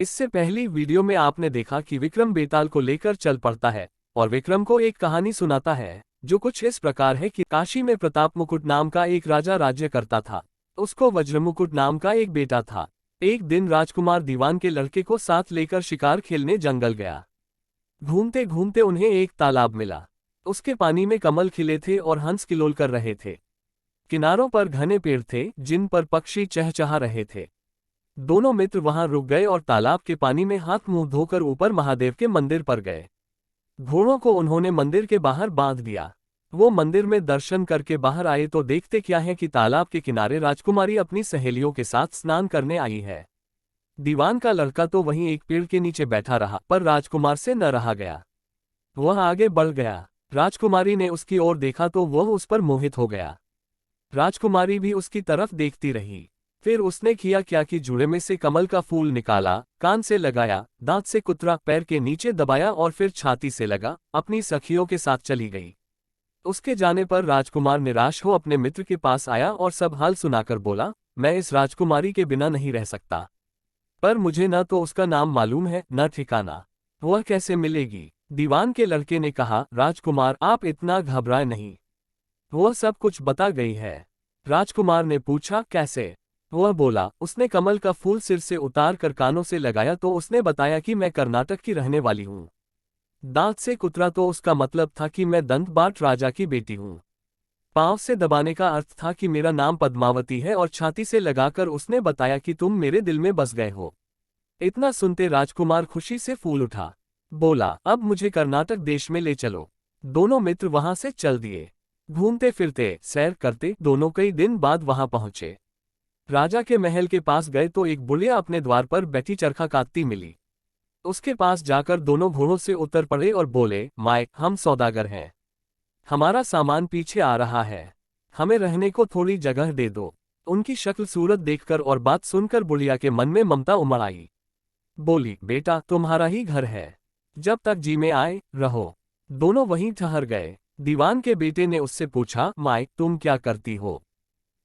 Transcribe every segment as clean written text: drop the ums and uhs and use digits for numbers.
इससे पहली वीडियो में आपने देखा कि विक्रम बेताल को लेकर चल पड़ता है और विक्रम को एक कहानी सुनाता है जो कुछ इस प्रकार है कि काशी में प्रताप मुकुट नाम का एक राजा राज्य करता था। उसको वज्रमुकुट नाम का एक बेटा था। एक दिन राजकुमार दीवान के लड़के को साथ लेकर शिकार खेलने जंगल गया। घूमते घूमते उन्हें एक तालाब मिला। उसके पानी में कमल खिले थे और हंस किलोल कर रहे थे। किनारों पर घने पेड़ थे जिन पर पक्षी चहचहा रहे थे। दोनों मित्र वहां रुक गए और तालाब के पानी में हाथ मुंह धोकर ऊपर महादेव के मंदिर पर गए। घोड़ों को उन्होंने मंदिर के बाहर बांध दिया। वो मंदिर में दर्शन करके बाहर आए तो देखते क्या है कि तालाब के किनारे राजकुमारी अपनी सहेलियों के साथ स्नान करने आई है। दीवान का लड़का तो वहीं एक पेड़ के नीचे बैठा रहा, पर राजकुमार से न रहा गया। वह आगे बढ़ गया। राजकुमारी ने उसकी ओर देखा तो वह उस पर मोहित हो गया। राजकुमारी भी उसकी तरफ देखती रही। फिर उसने किया क्या कि जूड़े में से कमल का फूल निकाला, कान से लगाया, दांत से कुतरा, पैर के नीचे दबाया और फिर छाती से लगा, अपनी सखियों के साथ चली गई। उसके जाने पर राजकुमार निराश हो अपने मित्र के पास आया और सब हाल सुनाकर बोला, मैं इस राजकुमारी के बिना नहीं रह सकता, पर मुझे न तो उसका नाम मालूम है न ठिकाना। वह कैसे मिलेगी? दीवान के लड़के ने कहा, राजकुमार आप इतना घबराए नहीं, वह सब कुछ बता गई है। राजकुमार ने पूछा, कैसे? वह बोला, उसने कमल का फूल सिर से उतार कर कानों से लगाया तो उसने बताया कि मैं कर्नाटक की रहने वाली हूँ। दांत से कुतरा तो उसका मतलब था कि मैं दंतबाट राजा की बेटी हूँ। पांव से दबाने का अर्थ था कि मेरा नाम पद्मावती है और छाती से लगाकर उसने बताया कि तुम मेरे दिल में बस गए हो। इतना सुनते राजकुमार खुशी से फूल उठा। बोला, अब मुझे कर्नाटक देश में ले चलो। दोनों मित्र वहां से चल दिए। घूमते फिरते सैर करते दोनों कई दिन बाद वहां पहुंचे। राजा के महल के पास गए तो एक बुढ़िया अपने द्वार पर बैठी चरखा काटती मिली। उसके पास जाकर दोनों घोड़ों से उतर पड़े और बोले, माए, हम सौदागर हैं, हमारा सामान पीछे आ रहा है, हमें रहने को थोड़ी जगह दे दो। उनकी शक्ल सूरत देखकर और बात सुनकर बुढ़िया के मन में ममता उमड़ आई। बोली, बेटा तुम्हारा ही घर है, जब तक जी में आए रहो। दोनों वहीं ठहर गए। दीवान के बेटे ने उससे पूछा, माए तुम क्या करती हो?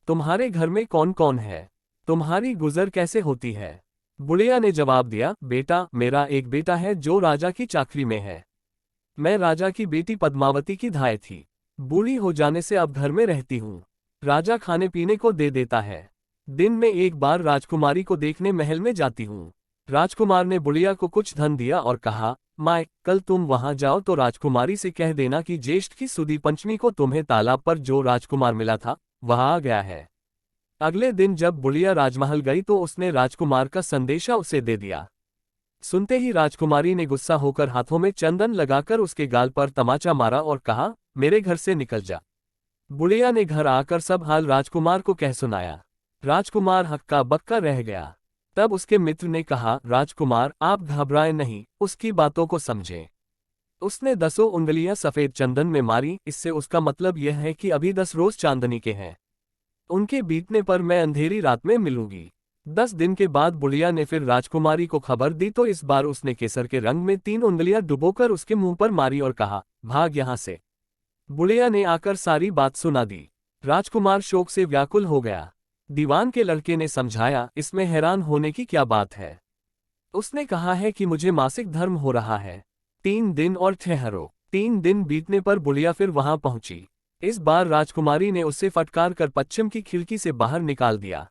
तुम्हारे घर में कौन कौन है? तुम्हारी गुजर कैसे होती है? बुढ़िया ने जवाब दिया, बेटा मेरा एक बेटा है जो राजा की चाकरी में है। मैं राजा की बेटी पद्मावती की धाय थी। बूढ़ी हो जाने से अब घर में रहती हूँ। राजा खाने पीने को दे देता है। दिन में एक बार राजकुमारी को देखने महल में जाती हूँ। राजकुमार ने बुढ़िया को कुछ धन दिया और कहा, माए कल तुम वहां जाओ तो राजकुमारी से कह देना कि ज्येष्ठ की सुदी पंचमी को तुम्हें तालाब पर जो राजकुमार मिला था वहां आ गया है। अगले दिन जब बुढ़िया राजमहल गई तो उसने राजकुमार का संदेशा उसे दे दिया। सुनते ही राजकुमारी ने गुस्सा होकर हाथों में चंदन लगाकर उसके गाल पर तमाचा मारा और कहा, मेरे घर से निकल जा। बुढ़िया ने घर आकर सब हाल राजकुमार को कह सुनाया। राजकुमार हक्का बक्का रह गया। तब उसके मित्र ने कहा, राजकुमार आप घबराए नहीं, उसकी बातों को समझें। उसने 10 उंगलियां सफेद चंदन में मारी, इससे उसका मतलब यह है कि अभी 10 रोज चांदनी के हैं। उनके बीतने पर मैं अंधेरी रात में मिलूंगी। 10 दिन के बाद बुढ़िया ने फिर राजकुमारी को खबर दी तो इस बार उसने केसर के रंग में 3 उंगलियां डुबोकर उसके मुंह पर मारी और कहा, भाग यहां से। बुढ़िया ने आकर सारी बात सुना दी। राजकुमार शोक से व्याकुल हो गया। दीवान के लड़के ने समझाया, इसमें हैरान होने की क्या बात है? उसने कहा है कि मुझे मासिक धर्म हो रहा है। 3 दिन और ठहरो। 3 दिन बीतने पर बुढ़िया फिर वहां पहुंची। इस बार राजकुमारी ने उसे फटकार कर पश्चिम की खिड़की से बाहर निकाल दिया।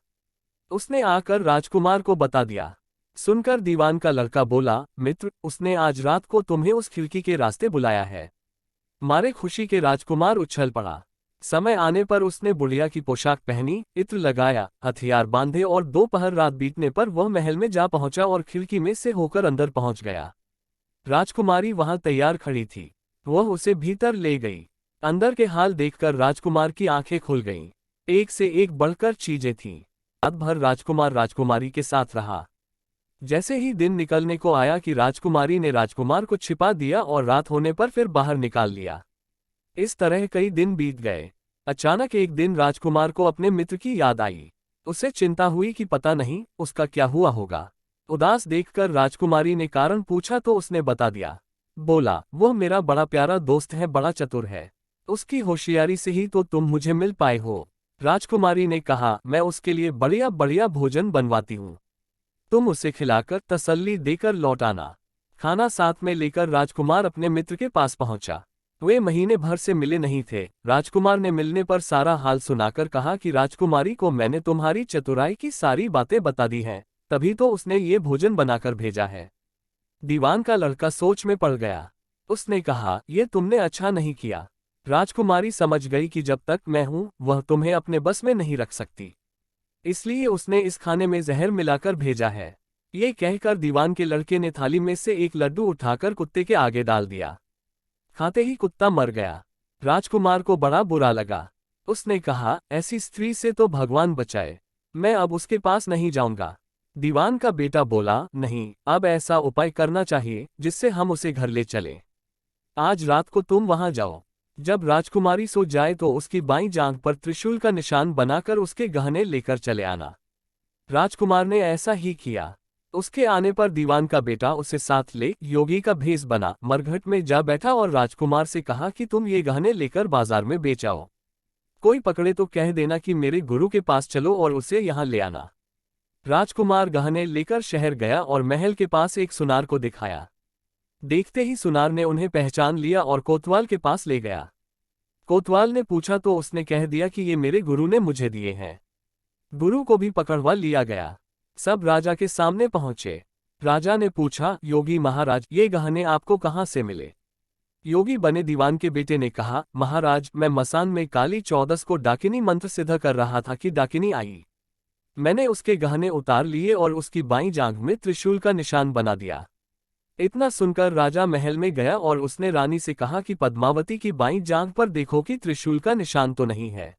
उसने आकर राजकुमार को बता दिया। सुनकर दीवान का लड़का बोला, मित्र उसने आज रात को तुम्हें उस खिड़की के रास्ते बुलाया है। मारे खुशी के राजकुमार उछल पड़ा। समय आने पर उसने बुढ़िया की पोशाक पहनी, इत्र लगाया, हथियार बांधे और दोपहर रात बीतने पर वह महल में जा पहुंचा और खिड़की में से होकर अंदर पहुंच गया। राजकुमारी वहां तैयार खड़ी थी। वह उसे भीतर ले गई। अंदर के हाल देखकर राजकुमार की आंखें खुल गईं। एक से एक बढ़कर चीजें थीं। रात भर राजकुमार राजकुमारी के साथ रहा। जैसे ही दिन निकलने को आया कि राजकुमारी ने राजकुमार को छिपा दिया और रात होने पर फिर बाहर निकाल लिया। इस तरह कई दिन बीत गए। अचानक एक दिन राजकुमार को अपने मित्र की याद आई। उसे चिंता हुई कि पता नहीं उसका क्या हुआ होगा। उदास देखकर राजकुमारी ने कारण पूछा तो उसने बता दिया। बोला, वह मेरा बड़ा प्यारा दोस्त है, बड़ा चतुर है। उसकी होशियारी से ही तो तुम मुझे मिल पाए हो। राजकुमारी ने कहा, मैं उसके लिए बढ़िया बढ़िया भोजन बनवाती हूँ। तुम उसे खिलाकर तसल्ली देकर लौट आना। खाना साथ में लेकर राजकुमार अपने मित्र के पास पहुंचा। वे महीने भर से मिले नहीं थे। राजकुमार ने मिलने पर सारा हाल सुनाकर कहा कि राजकुमारी को मैंने तुम्हारी चतुराई की सारी बातें बता दी हैं, तभी तो उसने ये भोजन बनाकर भेजा है। दीवान का लड़का सोच में पड़ गया। उसने कहा, यह तुमने अच्छा नहीं किया। राजकुमारी समझ गई कि जब तक मैं हूं वह तुम्हें अपने बस में नहीं रख सकती, इसलिए उसने इस खाने में जहर मिलाकर भेजा है। ये कहकर दीवान के लड़के ने थाली में से एक लड्डू उठाकर कुत्ते के आगे डाल दिया। खाते ही कुत्ता मर गया। राजकुमार को बड़ा बुरा लगा। उसने कहा, ऐसी स्त्री से तो भगवान बचाए, मैं अब उसके पास नहीं जाऊंगा। दीवान का बेटा बोला, नहीं, अब ऐसा उपाय करना चाहिए जिससे हम उसे घर ले चलें। आज रात को तुम वहां जाओ। जब राजकुमारी सो जाए तो उसकी बाईं जांघ पर त्रिशूल का निशान बनाकर उसके गहने लेकर चले आना। राजकुमार ने ऐसा ही किया। उसके आने पर दीवान का बेटा उसे साथ ले योगी का भेष बना मरघट में जा बैठा और राजकुमार से कहा कि तुम ये गहने लेकर बाजार में बेच आओ। कोई पकड़े तो कह देना कि मेरे गुरु के पास चलो और उसे यहाँ ले आना। राजकुमार गहने लेकर शहर गया और महल के पास एक सुनार को दिखाया। देखते ही सुनार ने उन्हें पहचान लिया और कोतवाल के पास ले गया। कोतवाल ने पूछा तो उसने कह दिया कि ये मेरे गुरु ने मुझे दिए हैं। गुरु को भी पकड़वा लिया गया। सब राजा के सामने पहुंचे। राजा ने पूछा, योगी महाराज, ये गहने आपको कहाँ से मिले? योगी बने दीवान के बेटे ने कहा, महाराज, मैं मसान में काली चौदस को डाकिनी मंत्र सिद्ध कर रहा था कि डाकिनी आई। मैंने उसके गहने उतार लिए और उसकी बाईं जांघ में त्रिशूल का निशान बना दिया। इतना सुनकर राजा महल में गया और उसने रानी से कहा कि पद्मावती की बाईं जांघ पर देखो कि त्रिशूल का निशान तो नहीं है।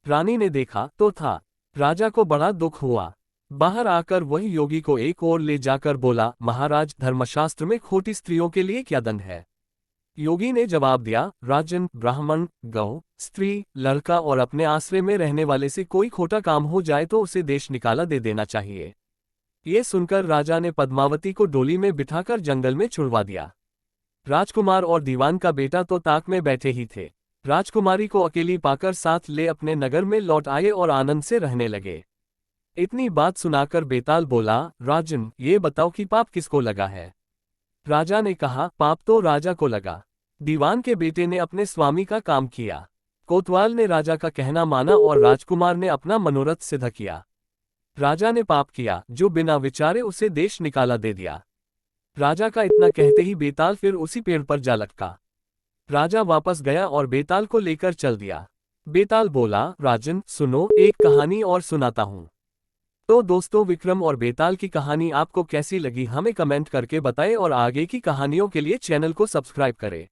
रानी ने देखा तो था। राजा को बड़ा दुख हुआ। बाहर आकर वही योगी को एक ओर ले जाकर बोला, महाराज, धर्मशास्त्र में खोटी स्त्रियों के लिए क्या दंड है? योगी ने जवाब दिया, राजन, ब्राह्मण, गौ, स्त्री, लड़का और अपने आश्रय में रहने वाले से कोई खोटा काम हो जाए तो उसे देश निकाला दे देना चाहिए। ये सुनकर राजा ने पद्मावती को डोली में बिठाकर जंगल में छुड़वा दिया। राजकुमार और दीवान का बेटा तो ताक में बैठे ही थे। राजकुमारी को अकेली पाकर साथ ले अपने नगर में लौट आए और आनंद से रहने लगे। इतनी बात सुनाकर बेताल बोला, राजन, ये बताओ कि पाप किसको लगा है? राजा ने कहा, पाप तो राजा को लगा। दीवान के बेटे ने अपने स्वामी का काम किया। कोतवाल ने राजा का कहना माना और राजकुमार ने अपना मनोरथ सिद्ध किया। राजा ने पाप किया जो बिना विचारे उसे देश निकाला दे दिया। राजा का इतना कहते ही बेताल फिर उसी पेड़ पर जा लटका। राजा वापस गया और बेताल को लेकर चल दिया। बेताल बोला, राजन, सुनो, एक कहानी और सुनाता हूँ। तो दोस्तों, विक्रम और बेताल की कहानी आपको कैसी लगी हमें कमेंट करके बताएं और आगे की कहानियों के लिए चैनल को सब्सक्राइब करें।